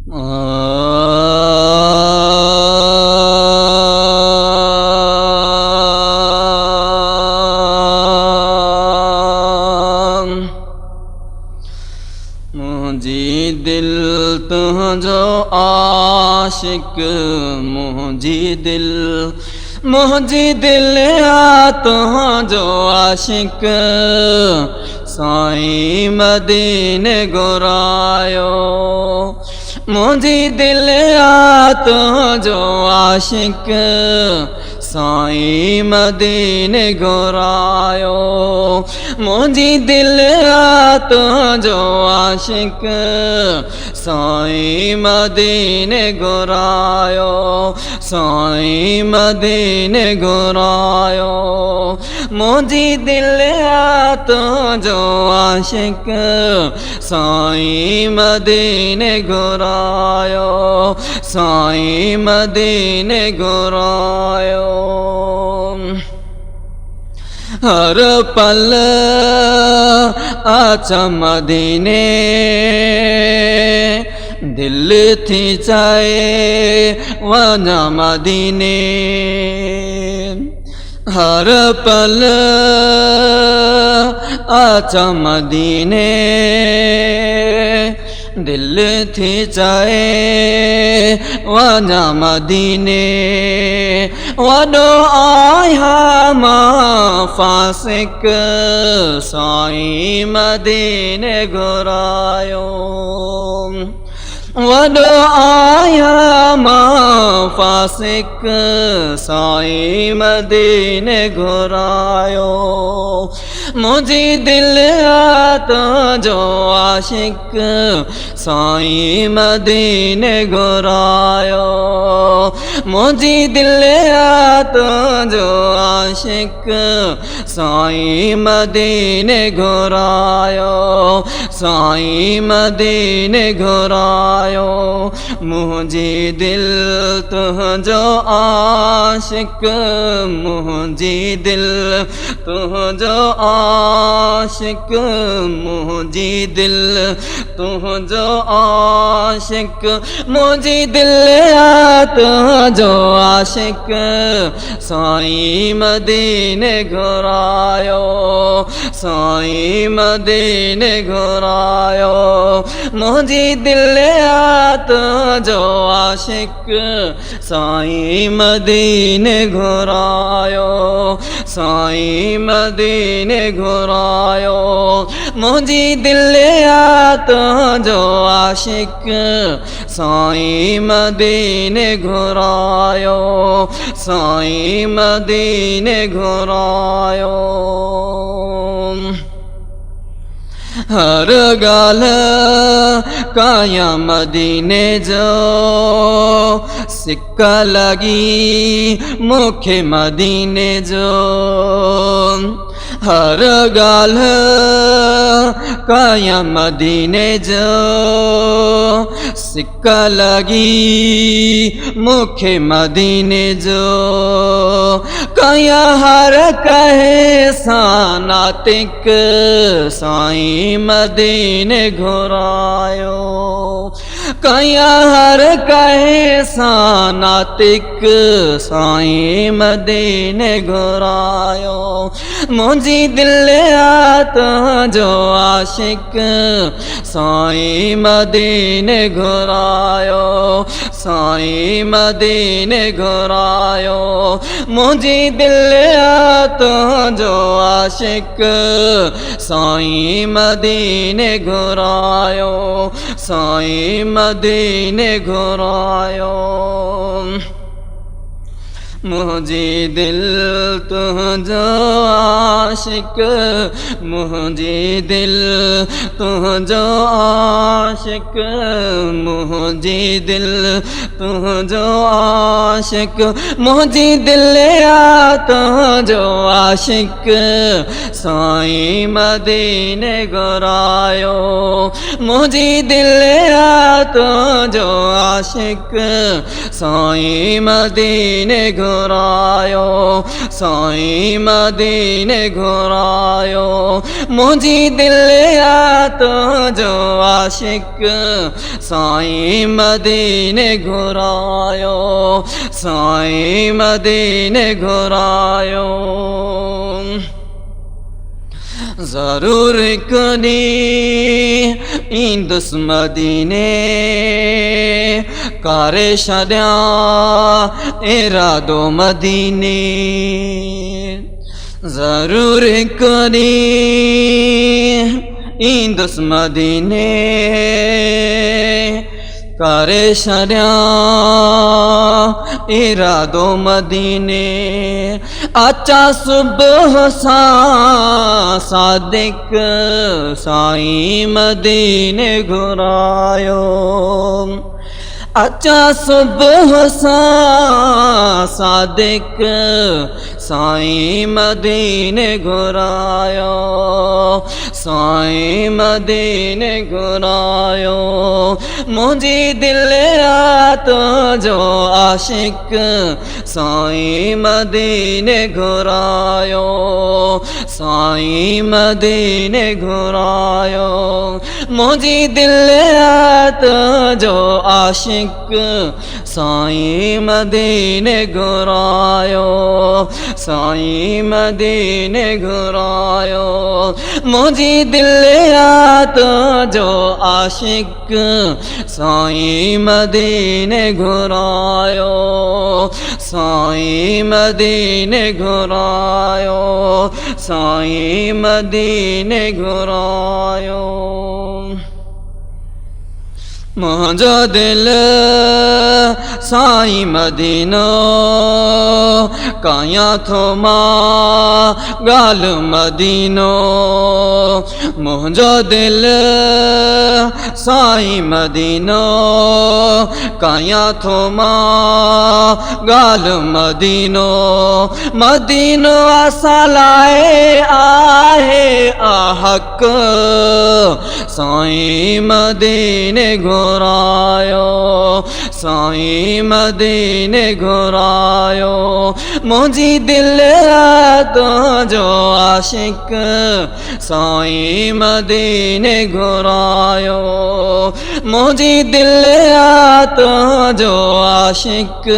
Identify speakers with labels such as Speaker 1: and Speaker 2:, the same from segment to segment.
Speaker 1: मुझी दिल तुझो आशिक मुझी दिल तुझो आशिक साईं मदीने घुरायो मुझी दिल तुझो आशिक साईं मदीने घुरायो मुझी दिल तुझो आशिक साईं मदीने घुरायो साईं मदीने घुरायो मुझी दिल तुझो आशिक साईं मदीने घुरायो साईं मदीने घुरायो हर पल आचा मदीने दिल थी चाहे वना मदीने हर पल आचा मदीने दिल थी चाहे वना मदीने वडो आया मां फासिक साईं मदीने घुरायो वडो आया मां फासिक साईं मदीने घुरायो मुझी दिल तुझो आशिक साईं मदीने घुरायो मुझी दिल तुझो आशिक साईं मदीने घुरायो साईं मदीने घुरायो मुझी दिल तुझो आशिक मुझी दिल तुझो आशिक मुझी दिल तुझो आशिक मुझी दिल तुझो आशिक साईं मदीने घुरायो साईं मदीने घुरायो मुझी दिल तुझो आशिक साईं मदीने घुरायो साईं मदीने घुरायो मुझी दिल तुझो आशिक साईं मदीने घुरायो साईं मदीने घुरायो हर गाल काया मदीने जो सिक्का लगी मुखे मदीने जो हर गाल काया मदीने जो सिक्का लगी मुखे मदीने जो काया हर कहे सानातिक साईं मदीने घुरायो काया हर कहे सानातिक साईं मदीने घुरायो मुझी दिल तुझो आशिक साईं मदीने घुरायो साईं मदीने घुरायो मुझी दिल तुझो आशिक साईं मदीने घुरायो साईं मदीने घुरायो मुझी दिल तुझो आशिक मुझी दिल तुझो आशिक मुझी दिल तुझो आशिक मुझी दिल तुझो आशिक साईं मदीने घुरायो मुझी दिल तुझो आशिक साईं मदीने घुरायो साईं मदीने घुरायो मुझी दिल आ तो जो आशिक साईं मदीने घुरायो साईं मदीने घुरायो ज़रूर कदी ईंदुस मदीने करे छॾिया इरादो मदीने ज़रूर कदी ईंदुस मदीने करे छॾिया इरादो मदीने अचा सुबह सां सादिक साईं मदीने घुरायो अचा सुबह सां सादिक साईं मदीने घुरायो साईं मदीने घुरायो मुझी दिल आ तो जो आशिक साईं मदीने घुरायो साईं मदीने घुरायो मुझी दिल आ तो जो आशिक साईं मदीने घुरायो साईं मदीने घुरायो मुझी दिल आ तो जो आशिक साईं मदीने घुरायो साईं मदीने घुरायो साईं मदीने घुरायो मुझो दिल साईं मदीनो काया थो मां गाल मदीनो मुझो दिल साईं मदीनो काया थो मां गाल मदीनो मदीनो असां लाए आहे हक़ साईं मदीने घुरायो साईं मदीने घुरायो मुझी दिल आ तो जो आशिक साईं मदीने घुरायो मुझी दिल आ तो जो आशिक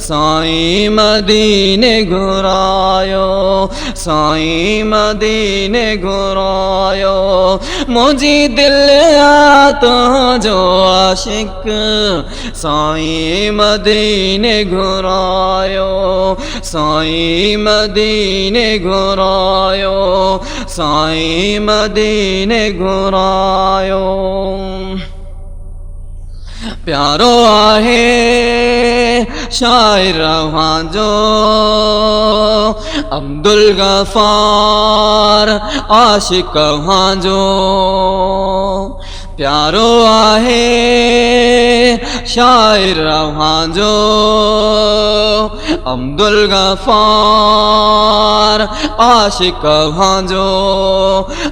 Speaker 1: साईं मदीने घुरायो साईं मदीने घुरायो मुझी दिल आ तो जो आशिक साईं मदीने घुरायो साईं मदीने घुरायो साईं मदीने घुरायो प्यारो आहे शायर जो अब्दुल गफ़ार आशिक जो प्यारो आहे शायर जो अब्दुल गफ़ार आशिक जो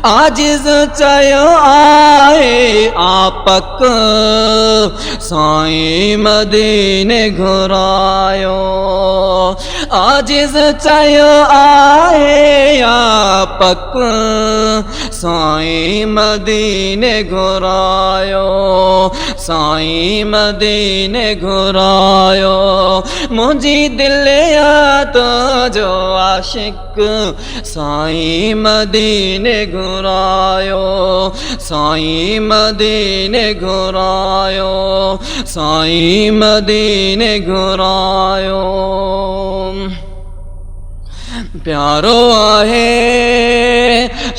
Speaker 1: आजिज़ चयो आहे आपक साईं मदीने घुरायो आजिज़ चयो आहे आपक साईं मदीने घुरायो साईं मदीने घुरायो मुझी दिल आ तो जो आशिक साईं मदीने घुरायो साईं मदीने घुरायो साईं मदीने घुरायो प्यारो आहे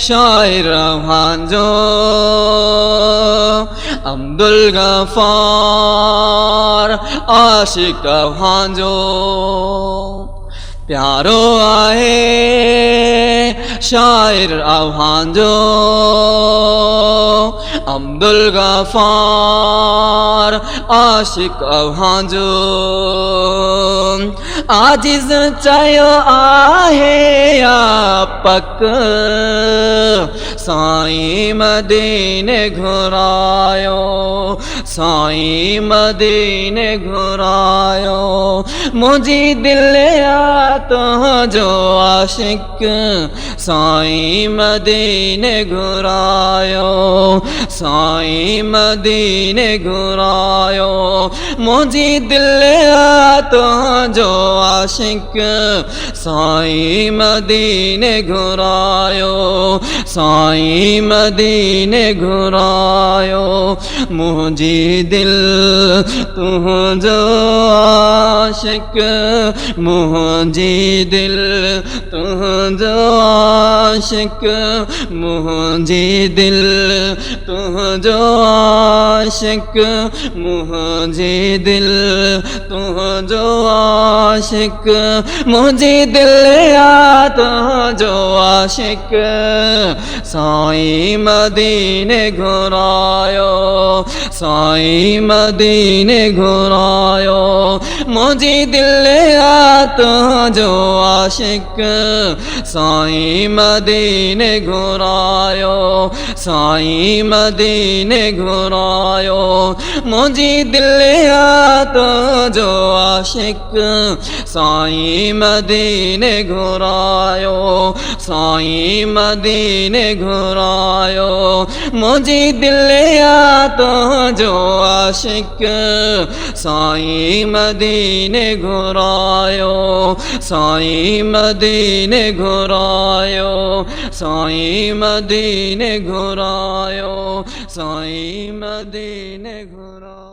Speaker 1: शायर जो अब्दुल गफ़ार आशिक जो प्यारो आहे शायर जो अब्दुल गफ़ार आशिक जो आजिज़ चयो आहे आपक साईं मदीने घुरायो साईं मदीने घुरायो मुझी दिल आ तुझो आशिक साईं मदीने घुरायो साईं मदीने घुरायो मुझी दिल आ तुझो आशिक साईं मदीने घुरायो साईं मदीने घुरायो मुझी दिल तुझो आशिक मुझी दिल तुझो आशिक मुझी दिल तुझो आशिक मुझी दिल तुझो आशिक मुझी दिल आ तुझो आशिक साईं मदीने घुरायो साईं मदीने घुरायो मुझी दिल आ तुझो आशिक साईं मदीने घुरायो साईं मदीने घुरायो मुझी दिल आ तुझो आशिक साईं मदीने घुरायो साईं मदीने घुरायो मुझी दिल आ तुझो आशिक साईं मदीने घुरायो साईं मदीने घुरायो साईं मदीने घुरायो साईं मदीने घुरायो।